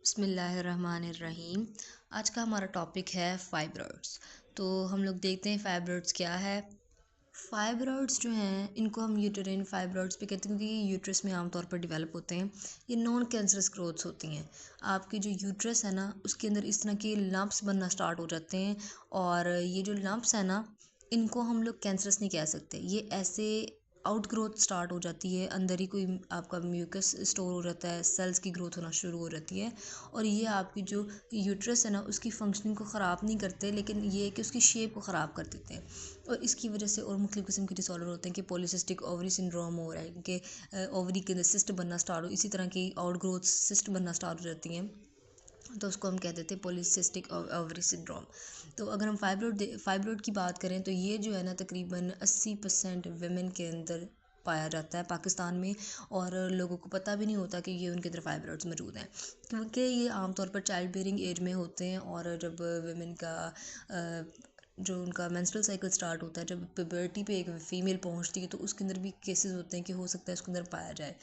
बिस्मिल्लाहिर्रहमानिर्रहीम। आज का हमारा टॉपिक है फाइब्रॉइड्स। तो हम लोग देखते हैं फाइब्रॉइड्स क्या है। फाइब्रॉइड्स जो हैं इनको हम यूटेराइन फाइब्रॉइड्स भी कहते हैं, क्योंकि ये यूट्रस में आमतौर पर डेवलप होते हैं। ये नॉन कैंसरस ग्रोथ्स होती हैं। आपकी जो यूट्रस है ना, उसके अंदर इस तरह के लंप्स बनना स्टार्ट हो जाते हैं। और ये जो लंप्स है ना, इनको हम लोग कैंसरस नहीं कह सकते। ये ऐसे आउट ग्रोथ स्टार्ट हो जाती है, अंदर ही कोई आपका म्यूकस स्टोर हो जाता है, सेल्स की ग्रोथ होना शुरू हो जाती है। और ये आपकी जो यूट्रस है ना, उसकी फंक्शनिंग को ख़राब नहीं करते, लेकिन ये है कि उसकी शेप को ख़राब कर देते हैं। और इसकी वजह से और मुख्तलिफ़ किस्म के डिसऑर्डर होते हैं कि पॉलीसिस्टिक ओवरी सिंड्रोम हो रहा है, कि ओवरी के अंदर सिस्ट बनना स्टार्ट हो, इसी तरह की आउट ग्रोथ सिस्ट बनना स्टार्ट हो जाती हैं। तो उसको हम कह देते हैं पॉलीसिस्टिक ओवरी सिंड्रोम। तो अगर हम फाइब्रोइड की बात करें, तो ये जो है ना, तकरीबन 80% वेमेन के अंदर पाया जाता है पाकिस्तान में। और लोगों को पता भी नहीं होता कि ये उनके अंदर फाइब्रोइड्स मौजूद हैं, क्योंकि ये आमतौर पर चाइल्ड बेयरिंग एज में होते हैं। और जब वेमेन का जो उनका मेंस्ट्रुअल साइकिल स्टार्ट होता है, जब प्यूबर्टी पे एक फीमेल पहुंचती है, तो उसके अंदर भी केसेस होते हैं कि हो सकता है उसके अंदर पाया जाए।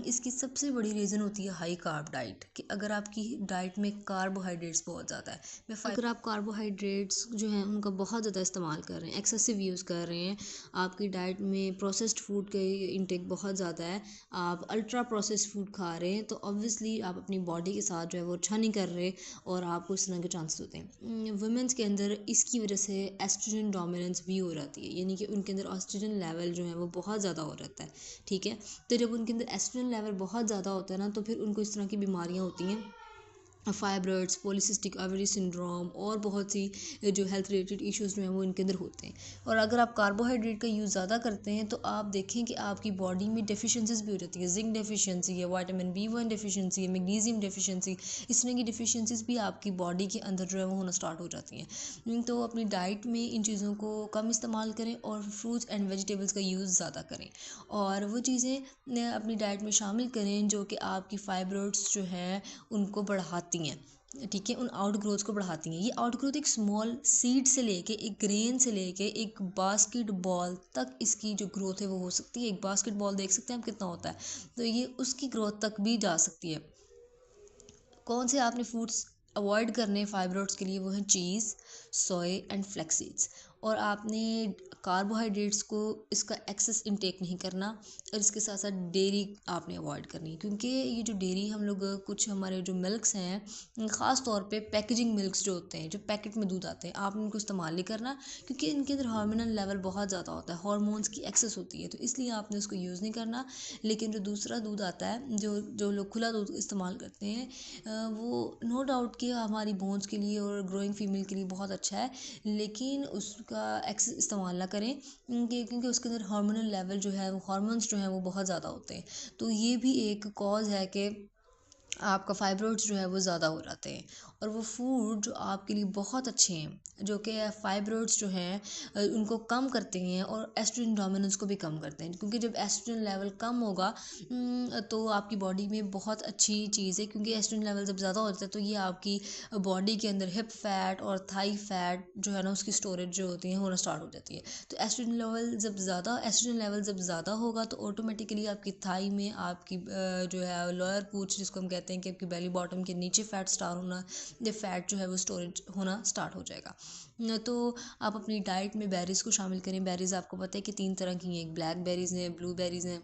इसकी सबसे बड़ी रीज़न होती है हाई कार्ब डाइट, कि अगर आपकी डाइट में कार्बोहाइड्रेट्स बहुत ज़्यादा है। अगर आप कार्बोहाइड्रेट्स जो हैं उनका बहुत ज़्यादा इस्तेमाल कर रहे हैं, एक्सेसिव यूज़ कर रहे हैं, आपकी डाइट में प्रोसेस्ड फूड का इंटेक बहुत ज़्यादा है, आप अल्ट्रा प्रोसेस्ड फूड खा रहे हैं, तो ऑब्वियसली आप अपनी बॉडी के साथ जो है वो अच्छा नहीं कर रहे, और आपको इस तरह के चांसेस होते हैं। वुमेंस के अंदर इसकी वजह से एस्ट्रोजन डोमिनेंस भी हो जाती है, यानी कि उनके अंदर एस्ट्रोजन लेवल जो है वो बहुत ज़्यादा हो जाता है। ठीक है, तो जब उनके अंदर एस्ट्रोजन लेवल बहुत ज़्यादा होता है ना, तो फिर उनको इस तरह की बीमारियाँ होती हैं, फाइब्रॉइड्स, पॉलीसिस्टिक ओवरी सिंड्रोम, और बहुत सी जो हेल्थ रिलेटेड इश्यूज़ जो हैं वो इनके अंदर होते हैं। और अगर आप कार्बोहाइड्रेट का यूज़ ज़्यादा करते हैं, तो आप देखें कि आपकी बॉडी में डेफिशिएंसीज भी हो जाती है। जिंक डेफिशिएंसी है, विटामिन B1 डेफिशिएंसी है, मैग्नीशियम डेफिशिएंसी, इस तरह की डेफिशिएंसीज भी आपकी बॉडी के अंदर जो है वो होना स्टार्ट हो जाती हैं। तो अपनी डाइट में इन चीज़ों को कम इस्तेमाल करें, और फ्रूट्स एंड वेजिटेबल्स का यूज़ ज़्यादा करें, और वो चीज़ें अपनी डाइट में शामिल करें जो कि आपकी फाइब्रॉइड्स जो हैं उनको बढ़ाती हैं। ठीक है, उन आउट ग्रोथ को बढ़ाती हैं। ये आउट ग्रोथ एक स्मॉल सीड से लेके, एक ग्रेन से लेके एक बास्केट बॉल तक इसकी जो ग्रोथ है वो हो सकती है। एक बास्केट बॉल देख सकते हैं आप कितना होता है, तो ये उसकी ग्रोथ तक भी जा सकती है। कौन से आपने फूड्स अवॉइड करने फाइब्रॉइड्स के लिए, वो हैं चीज़, सोया एंड फ्लैक्स सीड्स। और आपने कार्बोहाइड्रेट्स को इसका एक्सेस इंटेक नहीं करना, और इसके साथ साथ डेयरी आपने अवॉइड करनी है, क्योंकि ये जो डेयरी हम लोग कुछ हमारे जो मिल्क्स हैं, ख़ास तौर पे पैकेजिंग मिल्क्स जो होते हैं, जो पैकेट में दूध आते हैं, आपने उनको इस्तेमाल नहीं करना, क्योंकि इनके अंदर हार्मोनल लेवल बहुत ज़्यादा होता है, हार्मोन्स की एक्सेस होती है, तो इसलिए आपने उसको यूज़ नहीं करना। लेकिन जो दूसरा दूध आता है, जो जो लोग खुला दूध इस्तेमाल करते हैं, वो नो डाउट कि हमारी बोन्स के लिए और ग्रोइंग फीमेल के लिए बहुत अच्छा है, लेकिन उसका एक्सेस इस्तेमाल ना करें, क्योंकि उसके अंदर हार्मोनल लेवल जो है, वो हार्मोन्स जो हैं वो बहुत ज़्यादा होते हैं। तो ये भी एक कॉज़ है कि आपका फाइब्रॉइड्स जो है वो ज़्यादा हो जाते हैं। और वो फूड जो आपके लिए बहुत अच्छे हैं, जो कि फाइब्रॉइड्स जो हैं उनको कम करते हैं, और एस्ट्रोजन डोमिनेंस को भी कम करते हैं, क्योंकि जब एस्ट्रोजन लेवल कम होगा तो आपकी बॉडी में बहुत अच्छी चीज़ है, क्योंकि एस्ट्रोजन लेवल जब ज़्यादा होता है, तो ये आपकी बॉडी के अंदर हिप फैट और थाई फैट जो है ना, उसकी स्टोरेज जो होती है होना स्टार्ट हो जाती है। तो एस्ट्रोजन लेवल जब ज़्यादा होगा, तो ऑटोमेटिकली आपकी थाई में, आपकी जो है लोअर पूछ जिसको हम कहते हैं, कि आपकी बेली बॉटम के नीचे फैट स्टार होना, ये फैट जो है वो स्टोरेज होना स्टार्ट हो जाएगा। तो आप अपनी डाइट में बेरीज़ को शामिल करें। बेरीज़ आपको पता है कि 3 तरह की हैं, एक ब्लैक बेरीज़ हैं, ब्लू बेरीज़ हैं,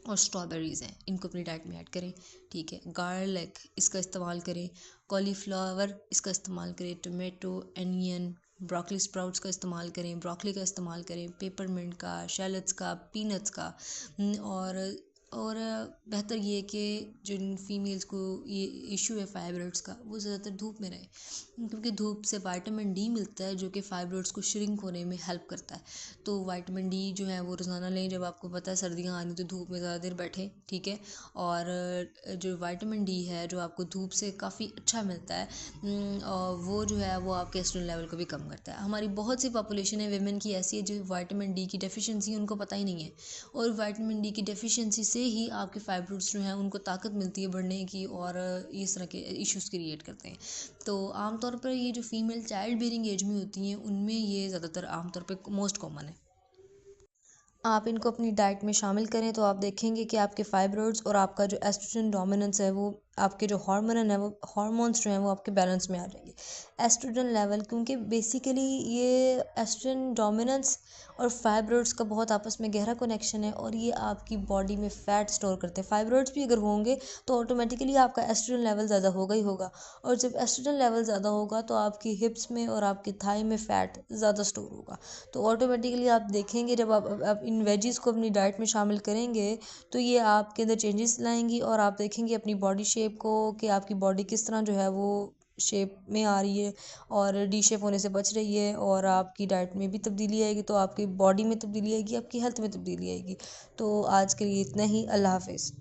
और स्ट्रॉबेरीज़ हैं। इनको अपनी डाइट में ऐड करें। ठीक है, गार्लिक इसका इस्तेमाल करें, कॉलीफ्लावर इसका इस्तेमाल करें, टोमेटो, अनियन, ब्रोकली स्प्राउट्स का इस्तेमाल करें, ब्रोकली का इस्तेमाल करें, पेपरमिंट का, शैलट्स का, पीनट्स का। और बेहतर ये है कि जिन फीमेल्स को ये इशू है फाइब्रॉइड्स का, वो ज़्यादातर धूप में रहे, क्योंकि धूप से विटामिन डी मिलता है, जो कि फाइब्रॉइड्स को श्रिंक होने में हेल्प करता है। तो विटामिन डी जो है वो रोज़ाना लें। जब आपको पता है सर्दियाँ आ रही, तो धूप में ज़्यादा देर बैठें। ठीक है, और जो विटामिन डी है जो आपको धूप से काफ़ी अच्छा मिलता है, और वो जो है वो आपके एस्ट्रोजन लेवल को भी कम करता है। हमारी बहुत सी पॉपुलेशन है वेमेन की ऐसी है जो विटामिन डी की डेफिशिएंसी उनको पता ही नहीं है, और विटामिन डी की डेफिशिएंसी से ही आपके फाइब्रॉइड्स जो हैं उनको ताकत मिलती है बढ़ने की, और इस तरह के इश्यूज़ क्रिएट करते हैं। तो आमतौर पर ये जो फीमेल चाइल्ड बेयरिंग एज में होती हैं, उनमें ये ज़्यादातर आमतौर पे मोस्ट कॉमन है। आप इनको अपनी डाइट में शामिल करें, तो आप देखेंगे कि आपके फाइब्रॉइड्स और आपका जो एस्ट्रोजन डोमिनेंस है वो आपके जो हार्मोन है वो हार्मोन्स जो हैं वो आपके बैलेंस में आ जाएंगे। एस्ट्रोजन लेवल, क्योंकि बेसिकली ये एस्ट्रोजन डोमिनेंस और फाइब्रॉइड्स का बहुत आपस में गहरा कनेक्शन है, और ये आपकी बॉडी में फ़ैट स्टोर करते हैं। फाइब्रॉइड्स भी अगर होंगे तो ऑटोमेटिकली आपका एस्ट्रोजन लेवल ज़्यादा होगा ही होगा, और जब एस्ट्रोजन लेवल ज़्यादा होगा तो आपकी हिप्स में और आपकी थाई में फ़ैट ज़्यादा स्टोर होगा। तो ऑटोमेटिकली आप देखेंगे जब आप इन वेजीज़ को अपनी डाइट में शामिल करेंगे तो ये आपके अंदर चेंजेस लाएंगी, और आप देखेंगे अपनी बॉडी शेप को कि आपकी बॉडी किस तरह जो है वो शेप में आ रही है और डी शेप होने से बच रही है, और आपकी डाइट में भी तब्दीली आएगी तो आपकी बॉडी में तब्दीली आएगी, आपकी हेल्थ में तब्दीली आएगी। तो आज के लिए इतना ही। अल्लाह हाफिज़।